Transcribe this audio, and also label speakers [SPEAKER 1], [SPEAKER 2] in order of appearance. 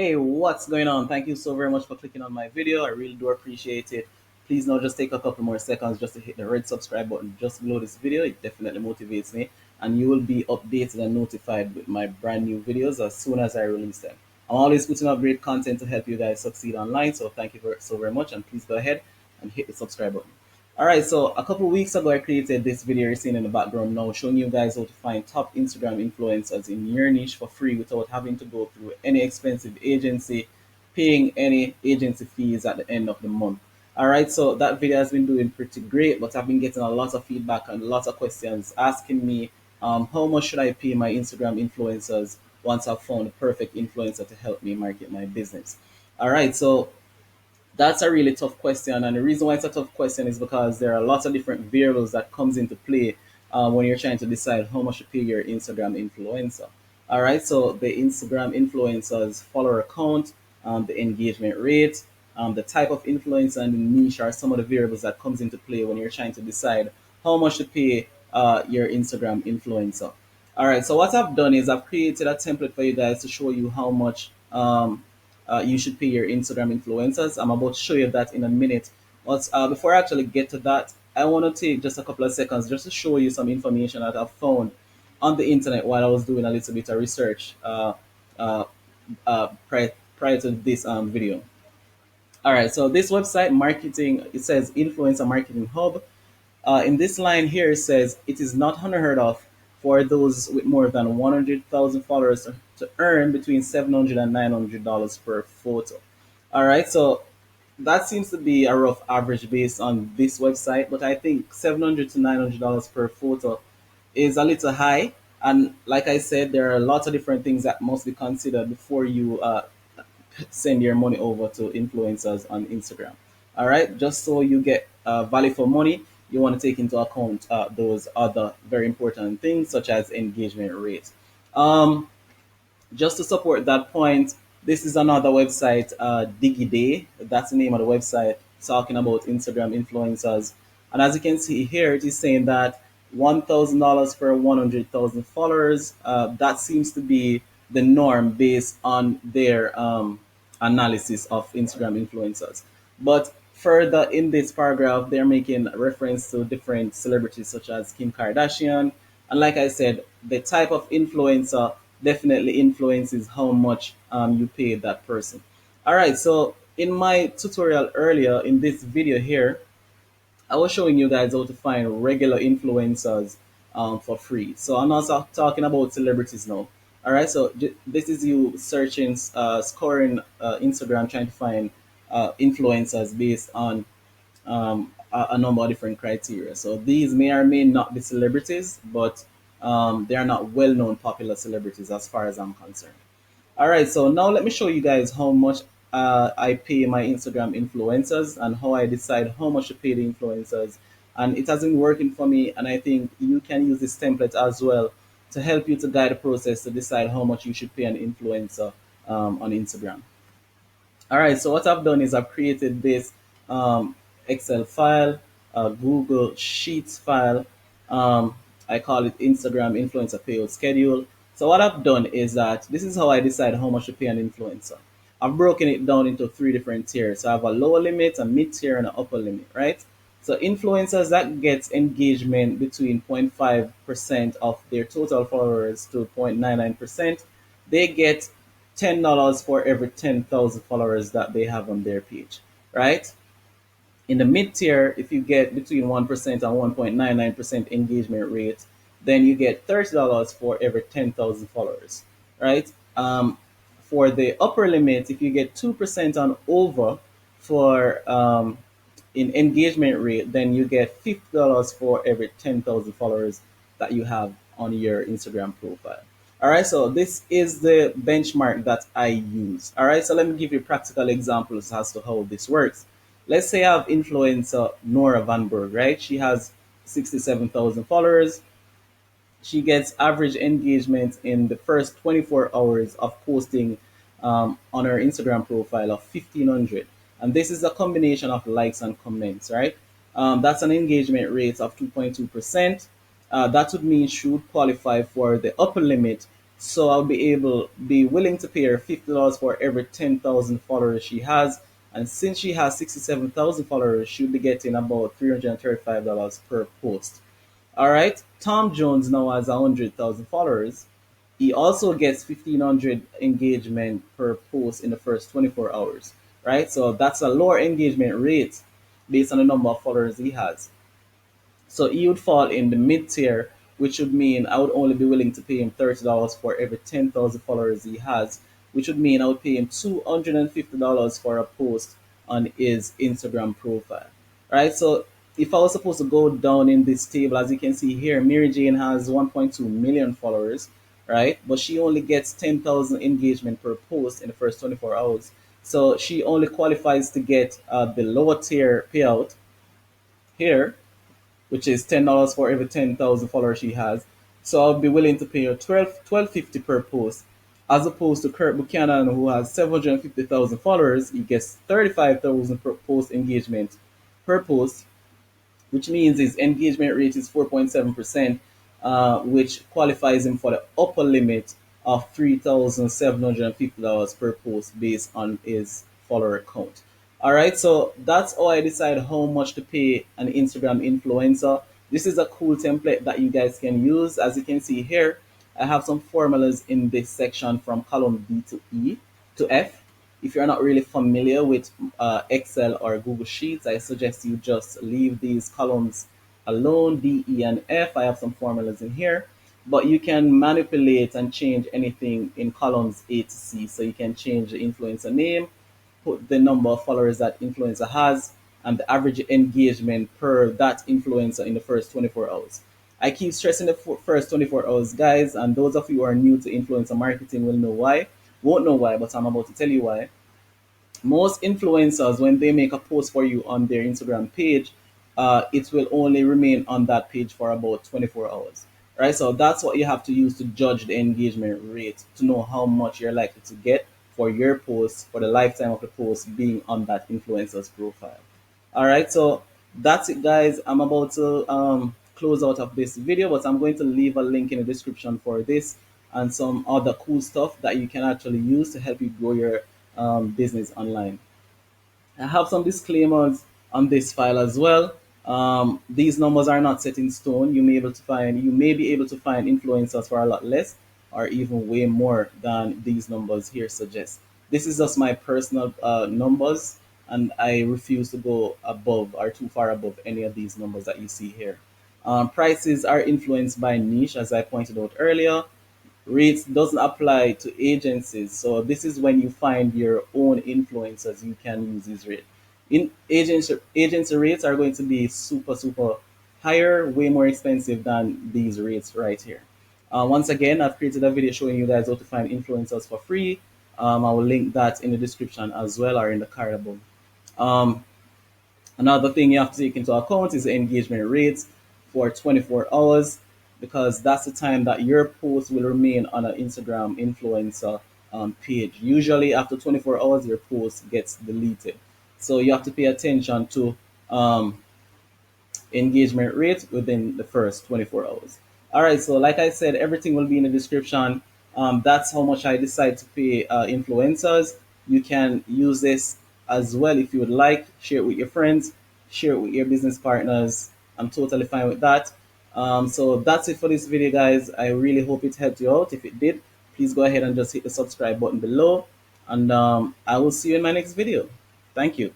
[SPEAKER 1] Hey, what's going on? Thank you so very much for clicking on my video. I really do appreciate it. Please now just take a couple more seconds just to hit the red subscribe button just below this video. It definitely motivates me, and you will be updated and notified with my brand new videos as soon as I release them. I'm always putting up great content to help you guys succeed online, so thank you so very much, and please go ahead and hit the subscribe button. All right, so a couple weeks ago, I created this video you're seeing in the background now, showing you guys how to find top Instagram influencers in your niche for free without having to go through any expensive agency, paying any agency fees at the end of the month. All right, so that video has been doing pretty great, but I've been getting a lot of feedback and lots of questions asking me how much should I pay my Instagram influencers once I've found the perfect influencer to help me market my business. All right, so that's a really tough question, and the reason why it's a tough question is because there are lots of different variables that comes into play when you're trying to decide how much to pay your Instagram influencer. All right, so the Instagram influencers follower count, the engagement rate, the type of influencer and the niche are some of the variables that comes into play when you're trying to decide how much to pay your Instagram influencer. All right, so what I've done is I've created a template for you guys to show you how much you should pay your Instagram influencers. I'm about to show you that in a minute. But before I actually get to that, I want to take just a couple of seconds just to show you some information that I've found on the internet while I was doing a little bit of research uh, prior to this video. All right, so this website marketing, it says Influencer Marketing Hub. In this line here, it says it is not unheard of for those with more than 100,000 followers to earn between $700 and $900 per photo. All right, so that seems to be a rough average based on this website, but I think $700 to $900 per photo is a little high. And like I said, there are lots of different things that must be considered before you send your money over to influencers on Instagram. All right, just so you get value for money, you want to take into account those other very important things such as engagement rate. Um, just to support that point, this is another website, DigiDay. That's the name of the website talking about Instagram influencers. And as you can see here, it is saying that $1,000 for 100,000 followers. That seems to be the norm based on their analysis of Instagram influencers. But further in this paragraph, they're making reference to different celebrities such as Kim Kardashian. And like I said, the type of influencer definitely influences how much you pay that person. All right, so in my tutorial earlier in this video here, I was showing you guys how to find regular influencers for free. So I'm also talking about celebrities now. All right, so this is you searching, scoring Instagram, trying to find influencers based on a number of different criteria. So these may or may not be celebrities, but they are not well-known popular celebrities as far as I'm concerned. All right, so now let me show you guys how much I pay my Instagram influencers and how I decide how much to pay the influencers. And it has been working for me, and I think you can use this template as well to help you to guide the process to decide how much you should pay an influencer on Instagram. All right, so what I've done is I've created this Excel file, Google Sheets file. Um, I call it Instagram Influencer Payout Schedule. So what I've done is that this is how I decide how much to pay an influencer. I've broken it down into three different tiers. So I have a lower limit, a mid tier, and an upper limit, right? So influencers that gets engagement between 0.5% of their total followers to 0.99%, they get $10 for every 10,000 followers that they have on their page, right? In the mid tier, if you get between 1% and 1.99% engagement rate, then you get $30 for every 10,000 followers, right? For the upper limit, if you get 2% and over for in engagement rate, then you get $50 for every 10,000 followers that you have on your Instagram profile. All right, so this is the benchmark that I use. All right, so let me give you practical examples as to how this works. Let's say I have influencer Nora Vanberg, right? She has 67,000 followers. She gets average engagement in the first 24 hours of posting on her Instagram profile of 1,500. And this is a combination of likes and comments, right? That's an engagement rate of 2.2%. That would mean she would qualify for the upper limit So I'll be willing to pay her $50 for every 10,000 followers she has. And since she has 67,000 followers, she'll be getting about $335 per post. All right. Tom Jones now has 100,000 followers. He also gets 1,500 engagement per post in the first 24 hours. Right. So that's a lower engagement rate based on the number of followers he has. So he would fall in the mid tier, which would mean I would only be willing to pay him $30 for every 10,000 followers he has, which would mean I would pay him $250 for a post on his Instagram profile. Right? So if I was supposed to go down in this table, as you can see here, Mary Jane has 1.2 million followers, right? But she only gets 10,000 engagement per post in the first 24 hours. So she only qualifies to get the lower tier payout here, which is $10 for every 10,000 followers she has. So I'll be willing to pay her 12.50 per post, as opposed to Kirk Buchanan, who has 750,000 followers. He gets 35,000 per post engagement per post, which means his engagement rate is 4.7%, which qualifies him for the upper limit of $3,750 per post based on his follower count. All right, so that's how I decide how much to pay an Instagram influencer. This is a cool template that you guys can use. As you can see here, I have some formulas in this section from column B to E to F. If you're not really familiar with Excel or Google Sheets, I suggest you just leave these columns alone, D, E, and F. I have some formulas in here, but you can manipulate and change anything in columns A to C. So you can change the influencer name, put the number of followers that influencer has, and the average engagement per that influencer in the first 24 hours. I keep stressing the first 24 hours, guys, and those of you who are new to influencer marketing will know why. Won't know why, but I'm about to tell you why. Most influencers, when they make a post for you on their Instagram page, it will only remain on that page for about 24 hours. Right? So that's what you have to use to judge the engagement rate to know how much you're likely to get for your post for the lifetime of the post being on that influencer's profile. All right, so that's it, guys. I'm about to close out of this video, but I'm going to leave a link in the description for this and some other cool stuff that you can actually use to help you grow your business online. I have some disclaimers on this file as well. These numbers are not set in stone. You may be able to find influencers for a lot less or even way more than these numbers here suggest. This is just my personal numbers, and I refuse to go above or too far above any of these numbers that you see here. Prices are influenced by niche, as I pointed out earlier. Rates doesn't apply to agencies. So this is when you find your own influencers, you can use this rate. In agency rates are going to be super higher, way more expensive than these rates right here. Once again, I've created a video showing you guys how to find influencers for free. I will link that in the description as well, or in the card above. Um, Another thing you have to take into account is the engagement rates for 24 hours, because that's the time that your post will remain on an Instagram influencer page. Usually after 24 hours, your post gets deleted. So you have to pay attention to um, engagement rate within the first 24 hours. All right, so like I said, everything will be in the description. That's how much I decide to pay influencers. You can use this as well if you would like. Share it with your friends, share it with your business partners. I'm totally fine with that. So that's it for this video, guys. I really hope it helped you out. If it did, please go ahead and just hit the subscribe button below. And I will see you in my next video. Thank you.